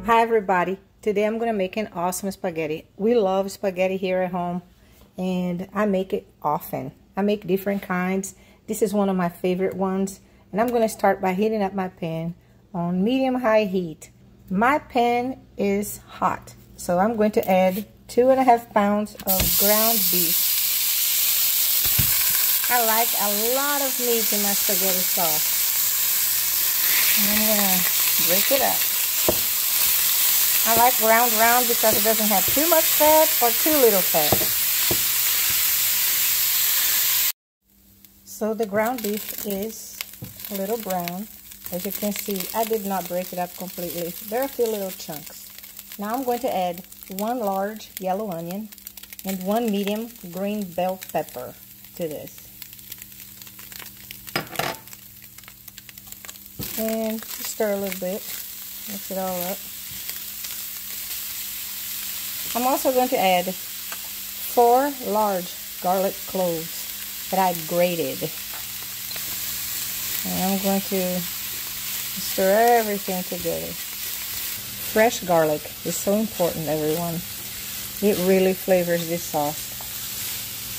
Hi everybody, today I'm going to make an awesome spaghetti. We love spaghetti here at home and I make it often. I make different kinds. This is one of my favorite ones, and I'm going to start by heating up my pan on medium-high heat. My pan is hot, so I'm going to add 2.5 pounds of ground beef. I like a lot of meat in my spaghetti sauce. And I'm going to break it up. I like ground round because it doesn't have too much fat or too little fat. So the ground beef is a little brown. As you can see, I did not break it up completely. There are a few little chunks. Now I'm going to add 1 large yellow onion and 1 medium green bell pepper to this. And stir a little bit. Mix it all up. I'm also going to add 4 large garlic cloves that I grated. And I'm going to stir everything together. Fresh garlic is so important, everyone. It really flavors this sauce.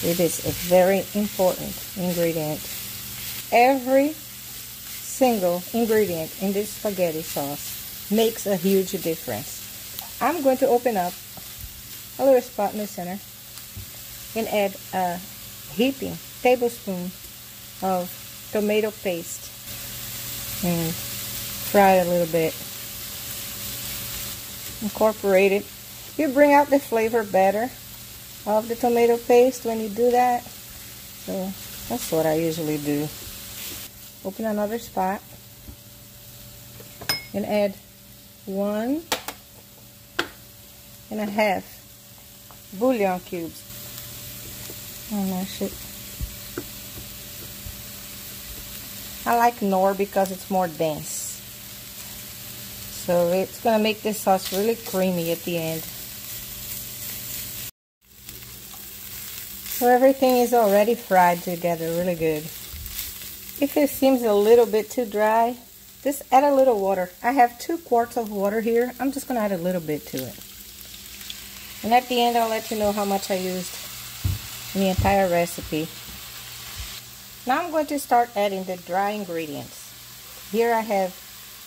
It is a very important ingredient. Every single ingredient in this spaghetti sauce makes a huge difference. I'm going to open up a little spot in the center and add a heaping tablespoon of tomato paste and fry it a little bit. Incorporate it. You bring out the flavor better of the tomato paste when you do that. So that's what I usually do. Open another spot and add 1.5 bouillon cubes. Mash it. I like Knorr because it's more dense. So it's going to make this sauce really creamy at the end. So everything is already fried together really good. If it seems a little bit too dry, just add a little water. I have 2 quarts of water here. I'm just going to add a little bit to it. And at the end, I'll let you know how much I used in the entire recipe. Now I'm going to start adding the dry ingredients. Here I have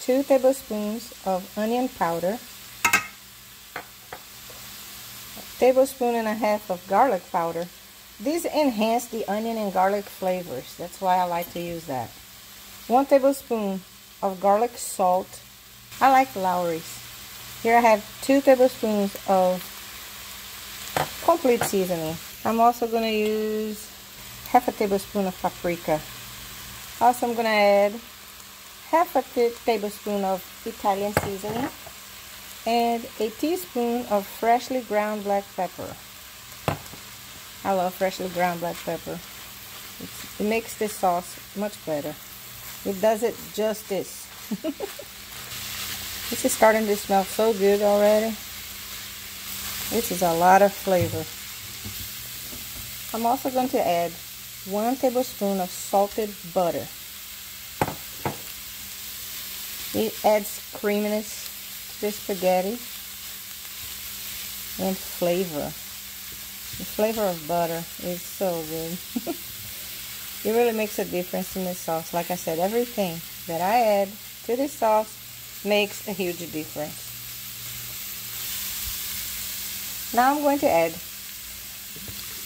2 tablespoons of onion powder, 1.5 tablespoons of garlic powder. These enhance the onion and garlic flavors. That's why I like to use that. 1 tablespoon of garlic salt. I like Lawry's. Here I have 2 tablespoons of complete seasoning. I'm also going to use 1/2 tablespoon of paprika. Also, I'm going to add 1/2 tablespoon of Italian seasoning and a teaspoon of freshly ground black pepper. I love freshly ground black pepper. It makes this sauce much better. It does it justice. This is starting to smell so good already. This is a lot of flavor. I'm also going to add 1 tablespoon of salted butter. It adds creaminess to the spaghetti and flavor. The flavor of butter is so good. It really makes a difference in this sauce. Like I said, everything that I add to this sauce makes a huge difference. Now I'm going to add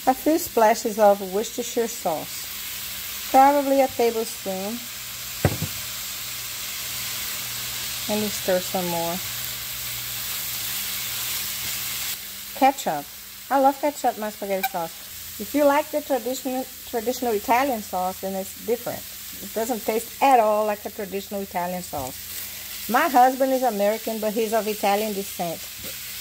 a few splashes of Worcestershire sauce, probably a tablespoon, and we stir some more. Ketchup. I love ketchup in my spaghetti sauce. If you like the traditional Italian sauce, then it's different. It doesn't taste at all like a traditional Italian sauce. My husband is American, but he's of Italian descent.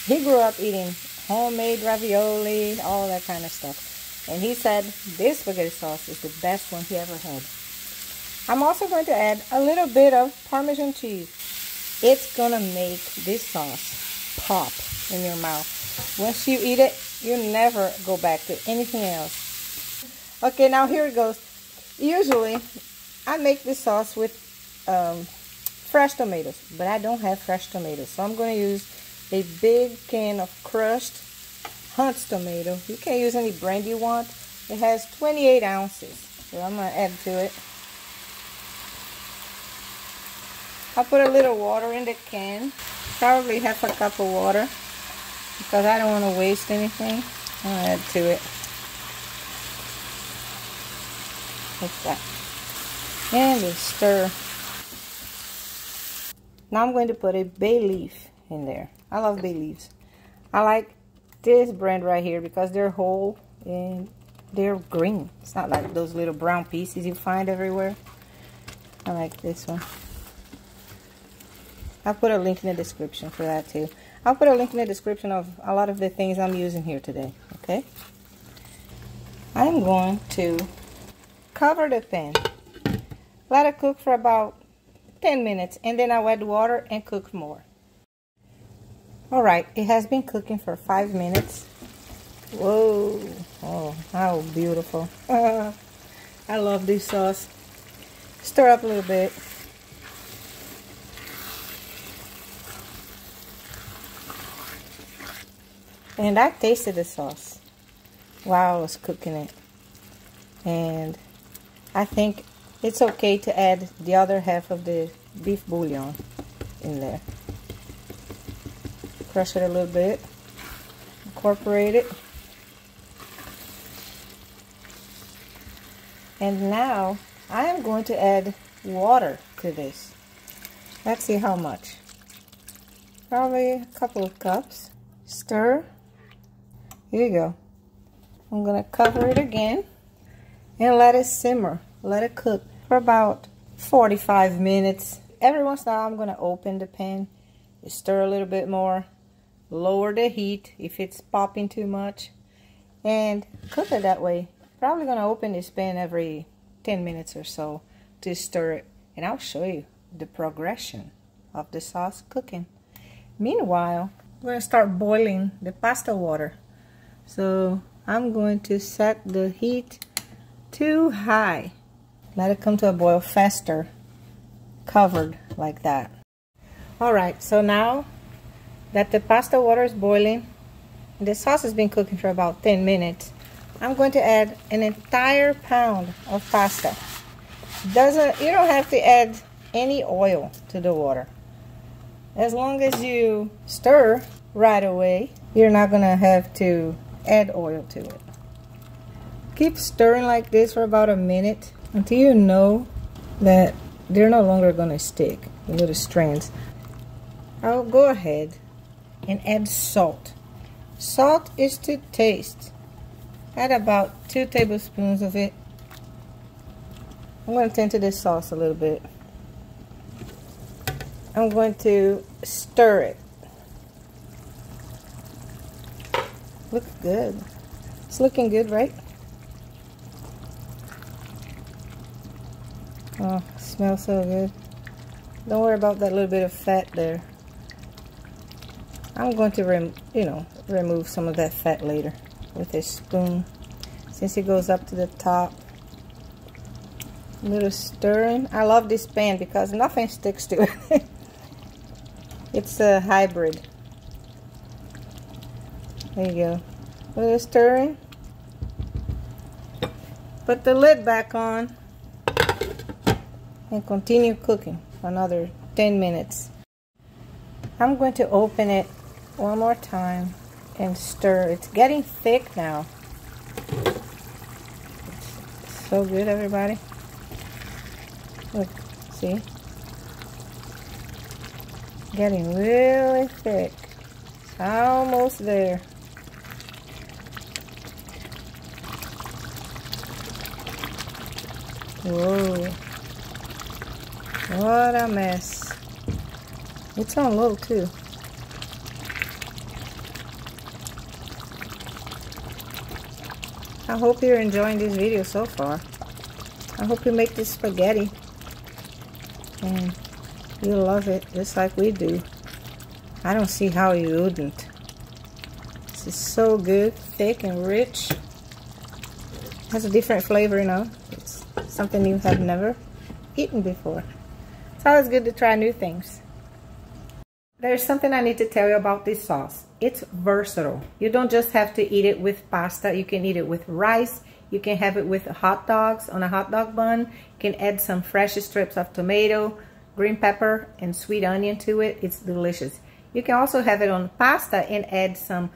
He grew up eating homemade ravioli, all that kind of stuff. And he said this spaghetti sauce is the best one he ever had. I'm also going to add a little bit of Parmesan cheese. It's going to make this sauce pop in your mouth. Once you eat it, you never go back to anything else. Okay, now here it goes. Usually, I make this sauce with fresh tomatoes, but I don't have fresh tomatoes, so I'm going to use a big can of crushed Hunt's tomato. You can use any brand you want. It has 28 ounces, so I'm going to add to it. I'll put a little water in the can, probably half a cup of water, because I don't want to waste anything. I'll add to it. Like that. And we stir. Now I'm going to put a bay leaf in there. I love bay leaves. I like this brand right here because they're whole and they're green. It's not like those little brown pieces you find everywhere. I like this one. I'll put a link in the description for that too. I'll put a link in the description of a lot of the things I'm using here today, okay? I'm going to cover the pan. Let it cook for about 10 minutes and then I'll add water and cook more. Alright, it has been cooking for 5 minutes. Whoa, oh, how beautiful. I love this sauce. Stir up a little bit. And I tasted the sauce while I was cooking it. And I think it's okay to add the other half of the beef bouillon in there. Crush it a little bit. Incorporate it. And now I am going to add water to this. Let's see how much. Probably a couple of cups. Stir. Here you go. I'm going to cover it again and let it simmer. Let it cook for about 45 minutes. Every once in a while I'm going to open the pan, stir a little bit more, lower the heat if it's popping too much, and cook it that way. Probably going to open this pan every 10 minutes or so to stir it, and I'll show you the progression of the sauce cooking. Meanwhile, we're going to start boiling the pasta water. So I'm going to set the heat too high. Let it come to a boil faster, covered like that. Alright, so now that the pasta water is boiling, the sauce has been cooking for about 10 minutes, I'm going to add an entire pound of pasta. You don't have to add any oil to the water. As long as you stir right away, you're not going to have to add oil to it. Keep stirring like this for about a minute until you know that they're no longer going to stick, the little strands. I'll go ahead and add salt. Salt is to taste. Add about 2 tablespoons of it. I'm going to tend to this sauce a little bit. I'm going to stir it. Looks good. It's looking good, right? Oh, it smells so good. Don't worry about that little bit of fat there. I'm going to remove some of that fat later with a spoon, since it goes up to the top. A little stirring. I love this pan because nothing sticks to it. It's a hybrid. There you go. A little stirring. Put the lid back on and continue cooking for another 10 minutes. I'm going to open it one more time and stir. It's getting thick now. It's so good, everybody. Look, see? Getting really thick. It's almost there. Whoa. What a mess. It's on low too. I hope you're enjoying this video so far. I hope you make this spaghetti and you love it just like we do. I don't see how you wouldn't. This is so good, thick and rich. It has a different flavor, you know. It's something you have never eaten before. It's always good to try new things. There's something I need to tell you about this sauce. It's versatile. You don't just have to eat it with pasta. You can eat it with rice. You can have it with hot dogs on a hot dog bun. You can add some fresh strips of tomato, green pepper, and sweet onion to it. It's delicious. You can also have it on pasta and add some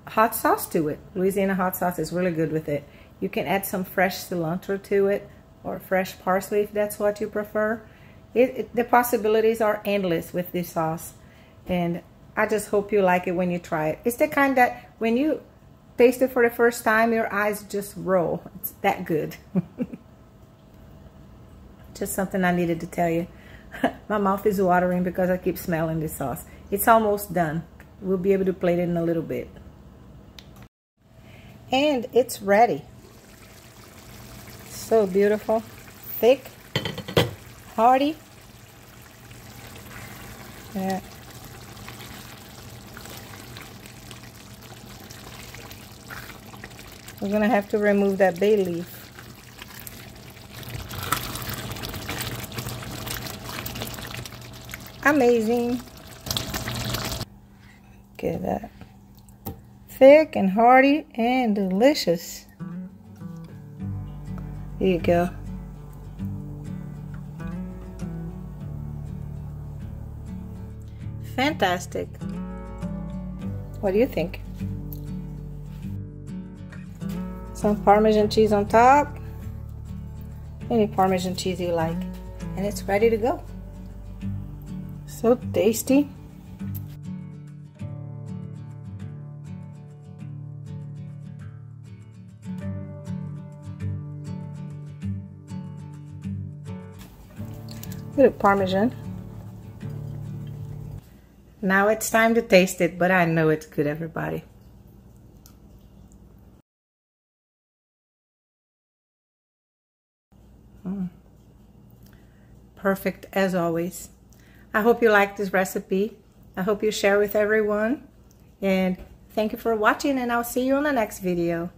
hot sauce to it. Louisiana hot sauce is really good with it. You can add some fresh cilantro to it or fresh parsley if that's what you prefer. The possibilities are endless with this sauce. And I just hope you like it when you try it. It's the kind that when you taste it for the first time, your eyes just roll. It's that good. Just something I needed to tell you. My mouth is watering because I keep smelling this sauce. It's almost done. We'll be able to plate it in a little bit. And it's ready. So beautiful, thick, hearty. Yeah. We're gonna have to remove that bay leaf. Amazing. Look at that. Thick and hearty and delicious. There you go. Fantastic. What do you think? Some Parmesan cheese on top. Any Parmesan cheese you like. And it's ready to go. So tasty. Little Parmesan. Now it's time to taste it, but I know it's good, everybody. Perfect as always. I hope you like this recipe. I hope you share with everyone. And thank you for watching, and I'll see you on the next video.